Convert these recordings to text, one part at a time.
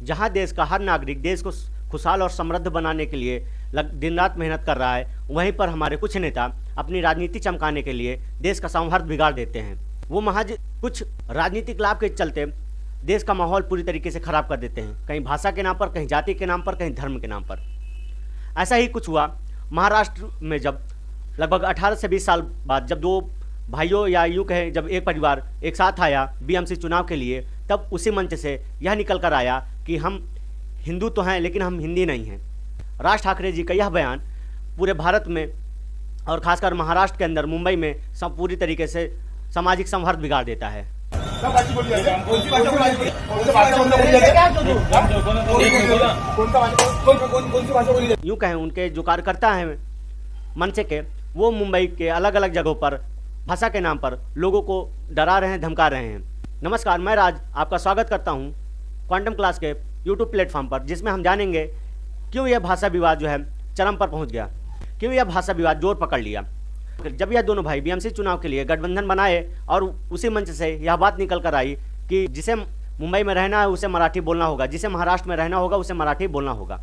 जहाँ देश का हर नागरिक देश को खुशहाल और समृद्ध बनाने के लिए दिन रात मेहनत कर रहा है, वहीं पर हमारे कुछ नेता अपनी राजनीति चमकाने के लिए देश का सौहार्द बिगाड़ देते हैं। वो महज कुछ राजनीतिक लाभ के चलते देश का माहौल पूरी तरीके से खराब कर देते हैं, कहीं भाषा के नाम पर, कहीं जाति के नाम पर, कहीं धर्म के नाम पर। ऐसा ही कुछ हुआ महाराष्ट्र में, जब लगभग 18 से 20 साल बाद जब दो भाइयों या यूँ कहें जब एक परिवार एक साथ आया बीएमसी चुनाव के लिए, तब उसी मंच से यह निकल कर आया कि हम हिंदू तो हैं लेकिन हम हिंदी नहीं हैं। राज ठाकरे जी का यह बयान पूरे भारत में और खासकर महाराष्ट्र के अंदर मुंबई में सब पूरी तरीके से सामाजिक सौहार्द बिगाड़ देता है। यूँ कहें उनके जो कार्यकर्ता हैं मंच के, वो मुंबई के अलग अलग जगहों पर भाषा के नाम पर लोगों को डरा रहे हैं, धमका रहे हैं। नमस्कार, मैं राज आपका स्वागत करता हूं क्वांटम क्लास के यूट्यूब प्लेटफॉर्म पर, जिसमें हम जानेंगे क्यों यह भाषा विवाद जो है चरम पर पहुंच गया, क्यों यह भाषा विवाद जोर पकड़ लिया। जब यह दोनों भाई बीएमसी चुनाव के लिए गठबंधन बनाए और उसी मंच से यह बात निकल कर आई कि जिसे मुंबई में रहना है उसे मराठी बोलना होगा, जिसे महाराष्ट्र में रहना होगा उसे मराठी बोलना होगा।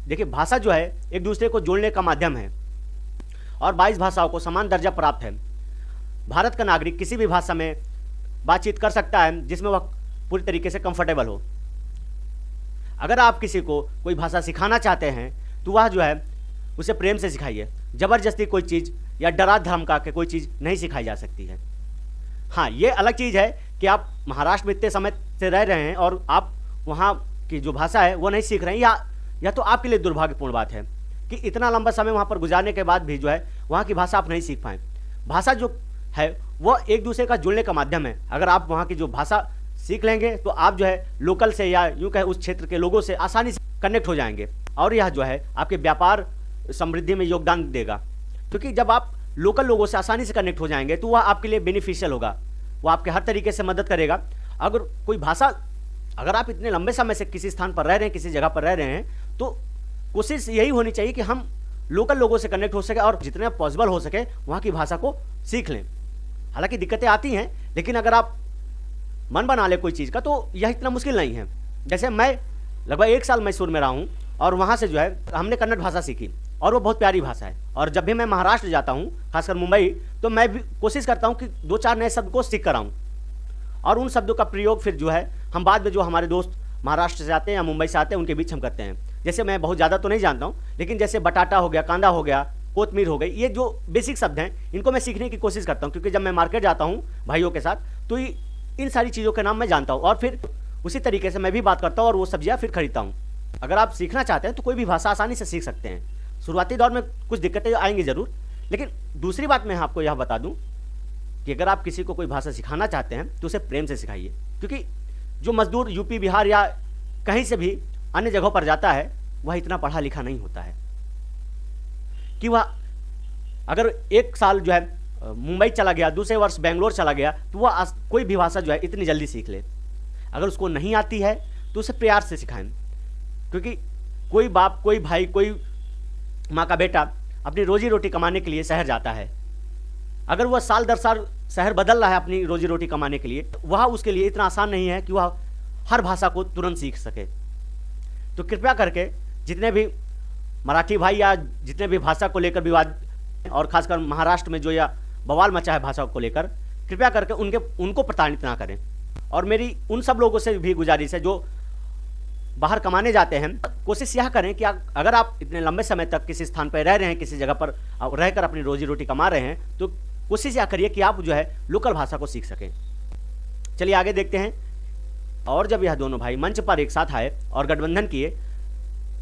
देखिए, भाषा जो है एक दूसरे को जोड़ने का माध्यम है और 22 भाषाओं को समान दर्जा प्राप्त है। भारत का नागरिक किसी भी भाषा में बातचीत कर सकता है जिसमें वह पूरी तरीके से कंफर्टेबल हो। अगर आप किसी को कोई भाषा सिखाना चाहते हैं तो वह जो है उसे प्रेम से सिखाइए। ज़बरदस्ती कोई चीज़ या डरा धमका के कोई चीज़ नहीं सिखाई जा सकती है। हाँ, ये अलग चीज़ है कि आप महाराष्ट्र में इतने समय से रह रहे हैं और आप वहाँ की जो भाषा है वो नहीं सीख रहे हैं, या तो आपके लिए दुर्भाग्यपूर्ण बात है कि इतना लंबा समय वहाँ पर गुजारने के बाद भी जो है वहाँ की भाषा आप नहीं सीख पाएँ। भाषा जो है वो एक दूसरे का जुड़ने का माध्यम है। अगर आप वहाँ की जो भाषा सीख लेंगे तो आप जो है लोकल से या यूँ कहे उस क्षेत्र के लोगों से आसानी से कनेक्ट हो जाएंगे और यह जो है आपके व्यापार समृद्धि में योगदान देगा। क्योंकि जब आप लोकल लोगों से आसानी से कनेक्ट हो जाएंगे तो वह आपके लिए बेनिफिशियल होगा, वो आपके हर तरीके से मदद करेगा। अगर कोई भाषा, अगर आप इतने लंबे समय से किसी स्थान पर रह रहे हैं, किसी जगह पर रह रहे हैं, तो कोशिश यही होनी चाहिए कि हम लोकल लोगों से कनेक्ट हो सके और जितना पॉसिबल हो सके वहाँ की भाषा को सीख लें। हालांकि दिक्कतें आती हैं, लेकिन अगर आप मन बना ले कोई चीज़ का तो यह इतना मुश्किल नहीं है। जैसे मैं लगभग 1 साल मैसूर में रहा हूँ और वहाँ से जो है हमने कन्नड़ भाषा सीखी और वो बहुत प्यारी भाषा है। और जब भी मैं महाराष्ट्र जाता हूँ, खासकर मुंबई, तो मैं भी कोशिश करता हूँ कि 2-4 नए शब्द को सीख कर आऊँ और उन शब्दों का प्रयोग फिर जो है हम बाद में जो हमारे दोस्त महाराष्ट्र से आते हैं या मुंबई से आते हैं उनके बीच हम करते हैं। जैसे मैं बहुत ज़्यादा तो नहीं जानता हूँ, लेकिन जैसे बटाटा हो गया, कांदा हो गया, कोतमीर हो गई, ये जो बेसिक शब्द हैं इनको मैं सीखने की कोशिश करता हूँ। क्योंकि जब मैं मार्केट जाता हूँ भाइयों के साथ तो इन सारी चीज़ों के नाम मैं जानता हूँ और फिर उसी तरीके से मैं भी बात करता हूँ और वो सब्जियाँ फिर खरीदता हूँ। अगर आप सीखना चाहते हैं तो कोई भी भाषा आसानी से सीख सकते हैं। शुरुआती दौर में कुछ दिक्कतें आएंगी ज़रूर, लेकिन दूसरी बात मैं आपको यह बता दूं कि अगर आप किसी को कोई भाषा सिखाना चाहते हैं तो उसे प्रेम से सिखाइए। क्योंकि जो मजदूर यूपी, बिहार या कहीं से भी अन्य जगहों पर जाता है वह इतना पढ़ा लिखा नहीं होता है कि वह अगर 1 साल जो है मुंबई चला गया, दूसरे वर्ष बेंगलोर चला गया तो वह कोई भी भाषा जो है इतनी जल्दी सीख ले। अगर उसको नहीं आती है तो उसे प्यार से सिखाएं। क्योंकि कोई बाप, कोई भाई, कोई माँ का बेटा अपनी रोजी रोटी कमाने के लिए शहर जाता है। अगर वह साल दर साल शहर बदल रहा है अपनी रोजी रोटी कमाने के लिए, वह उसके लिए इतना आसान नहीं है कि वह हर भाषा को तुरंत सीख सके। तो कृपया करके जितने भी मराठी भाई या जितने भी भाषा को लेकर विवाद और खासकर महाराष्ट्र में जो या बवाल मचा है भाषा को लेकर, कृपया करके उनको प्रताड़ित ना करें। और मेरी उन सब लोगों से भी गुजारिश है जो बाहर कमाने जाते हैं, कोशिश यह करें कि अगर आप इतने लंबे समय तक किसी स्थान पर रह रहे हैं, किसी जगह पर रहकर अपनी रोजी रोटी कमा रहे हैं, तो कोशिश यह करिए कि आप जो है लोकल भाषा को सीख सकें। चलिए आगे देखते हैं। और जब यह दोनों भाई मंच पर एक साथ आए और गठबंधन किए,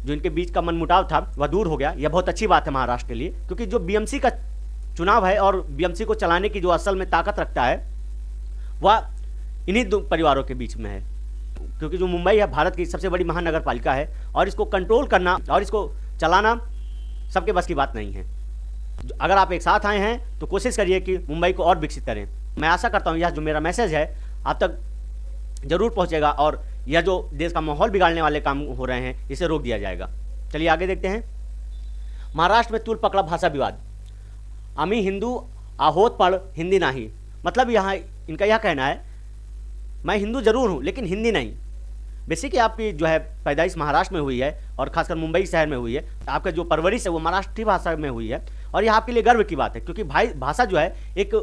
जो इनके बीच का मनमुटाव था वह दूर हो गया। यह बहुत अच्छी बात है महाराष्ट्र के लिए, क्योंकि जो बीएमसी का चुनाव है और बीएमसी को चलाने की जो असल में ताकत रखता है वह इन्हीं दो परिवारों के बीच में है। क्योंकि जो मुंबई है भारत की सबसे बड़ी महानगर पालिका है और इसको कंट्रोल करना और इसको चलाना सबके बस की बात नहीं है। अगर आप एक साथ आए हैं तो कोशिश करिए कि मुंबई को और विकसित करें। मैं आशा करता हूँ यह जो मेरा मैसेज है आप तक जरूर पहुँचेगा और यह जो देश का माहौल बिगाड़ने वाले काम हो रहे हैं इसे रोक दिया जाएगा। चलिए आगे देखते हैं। महाराष्ट्र में तूल पकड़ा भाषा विवाद। आम्ही हिंदू आहोत पण हिंदी नहीं। मतलब यहाँ इनका यह कहना है मैं हिंदू जरूर हूँ लेकिन हिंदी नहीं। बेसिकली आपकी जो है पैदाइश महाराष्ट्र में हुई है और खासकर मुंबई शहर में हुई है, आपका जो परवरिश है वो महाराष्ट्री भाषा में हुई है, और यह आपके लिए गर्व की बात है, क्योंकि भाई भाषा जो है एक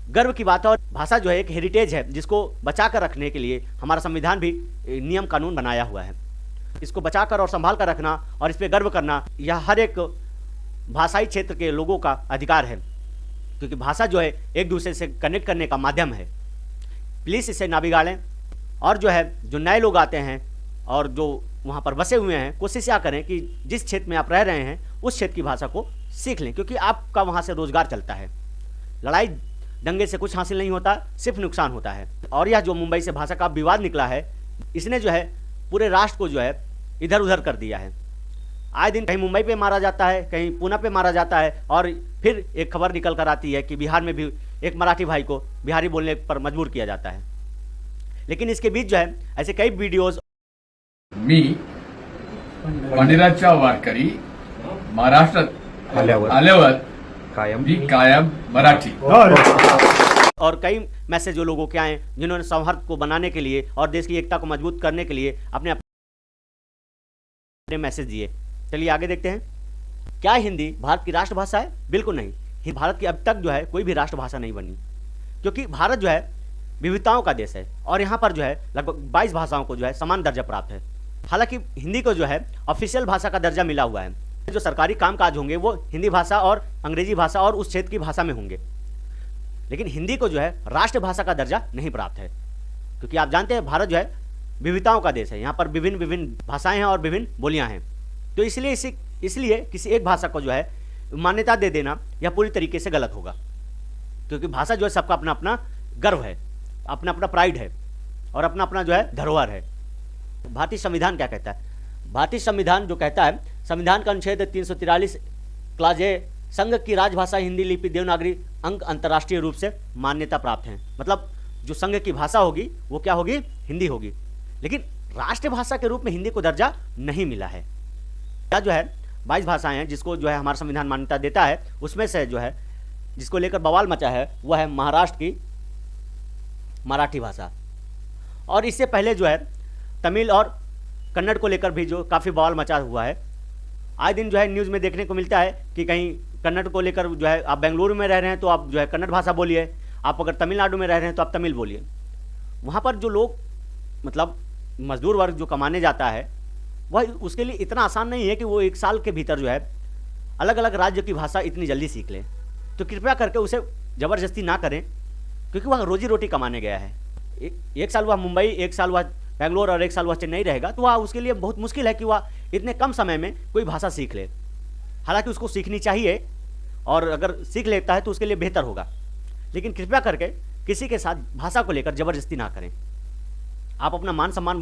गर्व की बात है, और भाषा जो है एक हेरिटेज है जिसको बचा कर रखने के लिए हमारा संविधान भी नियम कानून बनाया हुआ है। इसको बचा कर और संभाल कर रखना और इस पर गर्व करना, यह हर एक भाषाई क्षेत्र के लोगों का अधिकार है, क्योंकि भाषा जो है एक दूसरे से कनेक्ट करने का माध्यम है। प्लीज़ इसे ना बिगाड़ें, और जो है जो नए लोग आते हैं और जो वहाँ पर बसे हुए हैं, कोशिश यह करें कि जिस क्षेत्र में आप रह रहे हैं उस क्षेत्र की भाषा को सीख लें, क्योंकि आपका वहाँ से रोजगार चलता है। लड़ाई दंगे से कुछ हासिल नहीं होता, सिर्फ नुकसान होता है। और यह जो मुंबई से भाषा का विवाद निकला है, इसने जो है पूरे राष्ट्र को जो है इधर उधर कर दिया है। आए दिन कहीं मुंबई पे मारा जाता है, कहीं पूना पे मारा जाता है, और फिर एक खबर निकल कर आती है कि बिहार में भी एक मराठी भाई को बिहारी बोलने पर मजबूर किया जाता है। लेकिन इसके बीच जो है ऐसे कई वीडियोस। मी पंडिराच्या वारकरी महाराष्ट्रात आल्यावर कायम मराठी। और कई मैसेज जो लोगों के आए जिन्होंने सौहार्द को बनाने के लिए और देश की एकता को मजबूत करने के लिए अपने मैसेज दिए। चलिए आगे देखते हैं। क्या हिंदी भारत की राष्ट्रभाषा है? बिल्कुल नहीं। भारत की अब तक जो है कोई भी राष्ट्रभाषा नहीं बनी, क्योंकि भारत जो है विविधताओं का देश है, और यहाँ पर जो है लगभग 22 भाषाओं को जो है समान दर्जा प्राप्त है। हालांकि हिंदी को जो है ऑफिशियल भाषा का दर्जा मिला हुआ है। जो सरकारी कामकाज होंगे वो हिंदी भाषा और अंग्रेजी भाषा और उस क्षेत्र की भाषा में होंगे, लेकिन हिंदी को जो है राष्ट्रभाषा का दर्जा नहीं प्राप्त है, क्योंकि आप जानते हैं भारत जो है विविधताओं का देश है। यहाँ पर विभिन्न विभिन्न भाषाएं हैं और विभिन्न बोलियां हैं। तो इसलिए किसी एक भाषा को जो है मान्यता दे देना यह पूरी तरीके से गलत होगा, क्योंकि भाषा जो है सबका अपना अपना गर्व है, अपना अपना प्राइड है, और अपना अपना जो है धरोहर है। भारतीय संविधान क्या कहता है? भारतीय संविधान जो कहता है, संविधान का अनुच्छेद 343 क्लास ए, संघ की राजभाषा हिंदी लिपि देवनागरी अंक अंतर्राष्ट्रीय रूप से मान्यता प्राप्त है। मतलब जो संघ की भाषा होगी वो क्या होगी? हिंदी होगी। लेकिन राष्ट्रभाषा के रूप में हिंदी को दर्जा नहीं मिला है। क्या जो है 22 भाषाएं हैं जिसको जो है हमारा संविधान मान्यता देता है, उसमें से जो है जिसको लेकर बवाल मचा है वह है महाराष्ट्र की मराठी भाषा। और इससे पहले जो है तमिल और कन्नड़ को लेकर भी जो काफ़ी बवाल मचा हुआ है। आए दिन जो है न्यूज़ में देखने को मिलता है कि कहीं कन्नड़ को लेकर जो है आप बेंगलुरु में रह रहे हैं तो आप जो है कन्नड़ भाषा बोलिए, आप अगर तमिलनाडु में रह रहे हैं तो आप तमिल बोलिए। वहाँ पर जो लोग मतलब मजदूर वर्ग जो कमाने जाता है वह उसके लिए इतना आसान नहीं है कि वो 1 साल के भीतर जो है अलग अलग राज्य की भाषा इतनी जल्दी सीख ले। तो कृपया करके उसे ज़बरदस्ती ना करें, क्योंकि वह रोजी रोटी कमाने गया है। एक साल वह मुंबई, 1 साल वह बेंगलोर और 1 साल वह चेन्नई रहेगा, तो वह उसके लिए बहुत मुश्किल है कि वह इतने कम समय में कोई भाषा सीख ले। हालांकि उसको सीखनी चाहिए, और अगर सीख लेता है तो उसके लिए बेहतर होगा, लेकिन कृपया करके किसी के साथ भाषा को लेकर ज़बरदस्ती ना करें। आप अपना मान सम्मान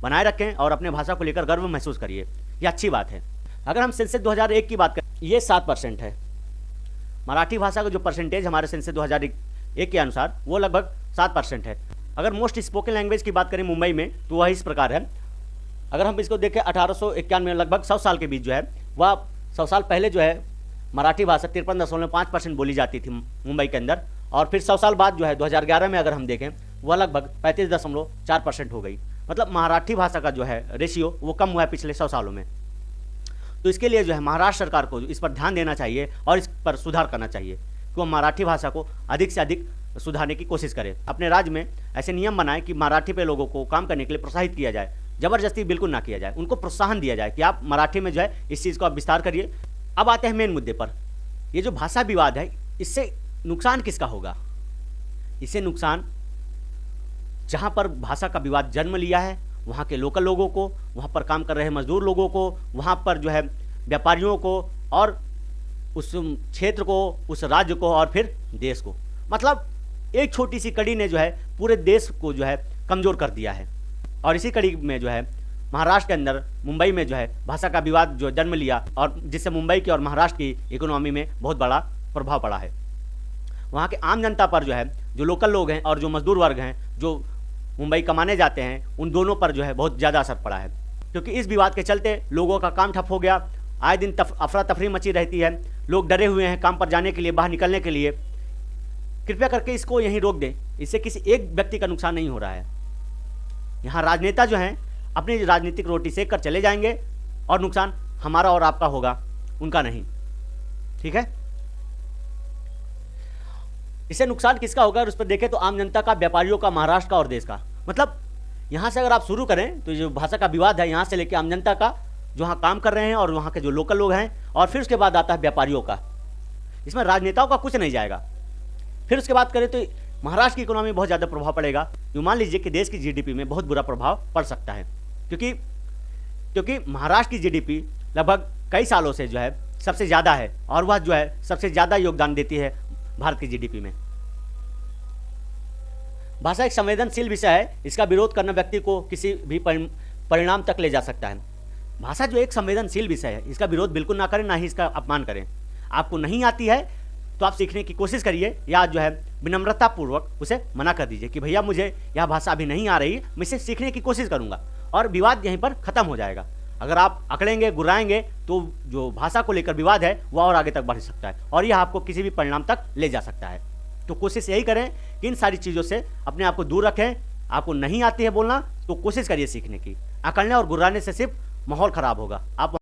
बनाए रखें और अपने भाषा को लेकर गर्व महसूस करिए, ये अच्छी बात है। अगर हम सेंसस 2001 की बात करें, ये 7% है। मराठी भाषा का जो परसेंटेज हमारे सेंसस 2001 के अनुसार वो लगभग 7% है। अगर मोस्ट स्पोकन लैंग्वेज की बात करें मुंबई में तो वह इस प्रकार है। अगर हम इसको देखें 1851 में, लगभग 100 साल के बीच जो है वह 100 साल पहले जो है मराठी भाषा 53.5% बोली जाती थी मुंबई के अंदर, और फिर 100 साल बाद जो है 2011 में अगर हम देखें वह लगभग 35.4% हो गई। मतलब मराठी भाषा का जो है रेशियो वो कम हुआ है पिछले 100 सालों में। तो इसके लिए जो है महाराष्ट्र सरकार को इस पर ध्यान देना चाहिए और इस पर सुधार करना चाहिए कि वो मराठी भाषा को अधिक से अधिक सुधारने की कोशिश करें। अपने राज्य में ऐसे नियम बनाएं कि मराठी पे लोगों को काम करने के लिए प्रोत्साहित किया जाए, ज़बरदस्ती बिल्कुल ना किया जाए, उनको प्रोत्साहन दिया जाए कि आप मराठी में जो है इस चीज़ को आप विस्तार करिए। अब आते हैं मेन मुद्दे पर। ये जो भाषा विवाद है, इससे नुकसान किसका होगा? इससे नुकसान जहाँ पर भाषा का विवाद जन्म लिया है वहाँ के लोकल लोगों को, वहाँ पर काम कर रहे मजदूर लोगों को, वहाँ पर जो है व्यापारियों को, और उस क्षेत्र को, उस राज्य को, और फिर देश को। मतलब एक छोटी सी कड़ी ने जो है पूरे देश को जो है कमज़ोर कर दिया है। और इसी कड़ी में जो है महाराष्ट्र के अंदर मुंबई में जो है भाषा का विवाद जो जन्म लिया, और जिससे मुंबई की और महाराष्ट्र की इकोनॉमी में बहुत बड़ा प्रभाव पड़ा है। वहाँ के आम जनता पर जो है, जो लोकल लोग हैं और जो मजदूर वर्ग हैं जो मुंबई कमाने जाते हैं, उन दोनों पर जो है बहुत ज़्यादा असर पड़ा है, क्योंकि इस विवाद के चलते लोगों का काम ठप हो गया। आए दिन अफरा तफरी मची रहती है, लोग डरे हुए हैं काम पर जाने के लिए, बाहर निकलने के लिए। कृपया करके इसको यहीं रोक दें, इससे किसी एक व्यक्ति का नुकसान नहीं हो रहा है। यहाँ राजनेता जो हैं अपनी राजनीतिक रोटी सेक कर चले जाएंगे और नुकसान हमारा और आपका होगा, उनका नहीं। ठीक है, इससे नुकसान किसका होगा? और उस पर देखें तो आम जनता का, व्यापारियों का, महाराष्ट्र का और देश का। मतलब यहाँ से अगर आप शुरू करें तो जो भाषा का विवाद है यहाँ से लेकर आम जनता का, जो वहाँ काम कर रहे हैं और वहाँ के जो लोकल लोग हैं, और फिर उसके बाद आता है व्यापारियों का। इसमें राजनेताओं का कुछ नहीं जाएगा। फिर उसके बाद करें तो महाराष्ट्र की इकोनॉमी में बहुत ज़्यादा प्रभाव पड़ेगा। जो मान लीजिए कि देश की जीडीपी में बहुत बुरा प्रभाव पड़ सकता है, क्योंकि महाराष्ट्र की जीडीपी लगभग कई सालों से जो है सबसे ज़्यादा है, और वह जो है सबसे ज़्यादा योगदान देती है भारत की जीडीपी में। भाषा एक संवेदनशील विषय है, इसका विरोध करना व्यक्ति को किसी भी परिणाम तक ले जा सकता है। भाषा जो एक संवेदनशील विषय है, इसका विरोध बिल्कुल ना करें, ना ही इसका अपमान करें। आपको नहीं आती है तो आप सीखने की कोशिश करिए, या जो है विनम्रतापूर्वक उसे मना कर दीजिए कि भैया मुझे यह भाषा अभी नहीं आ रही, मैं इसे सीखने की कोशिश करूँगा, और विवाद यहीं पर ख़त्म हो जाएगा। अगर आप अकड़ेंगे, गुर्राएंगे तो जो भाषा को लेकर विवाद है वह और आगे तक बढ़ सकता है, और यह आपको किसी भी परिणाम तक ले जा सकता है। तो कोशिश यही करें कि इन सारी चीज़ों से अपने आप को दूर रखें। आपको नहीं आती है बोलना तो कोशिश करिए सीखने की। अकड़ने और गुर्राने से सिर्फ माहौल ख़राब होगा। आप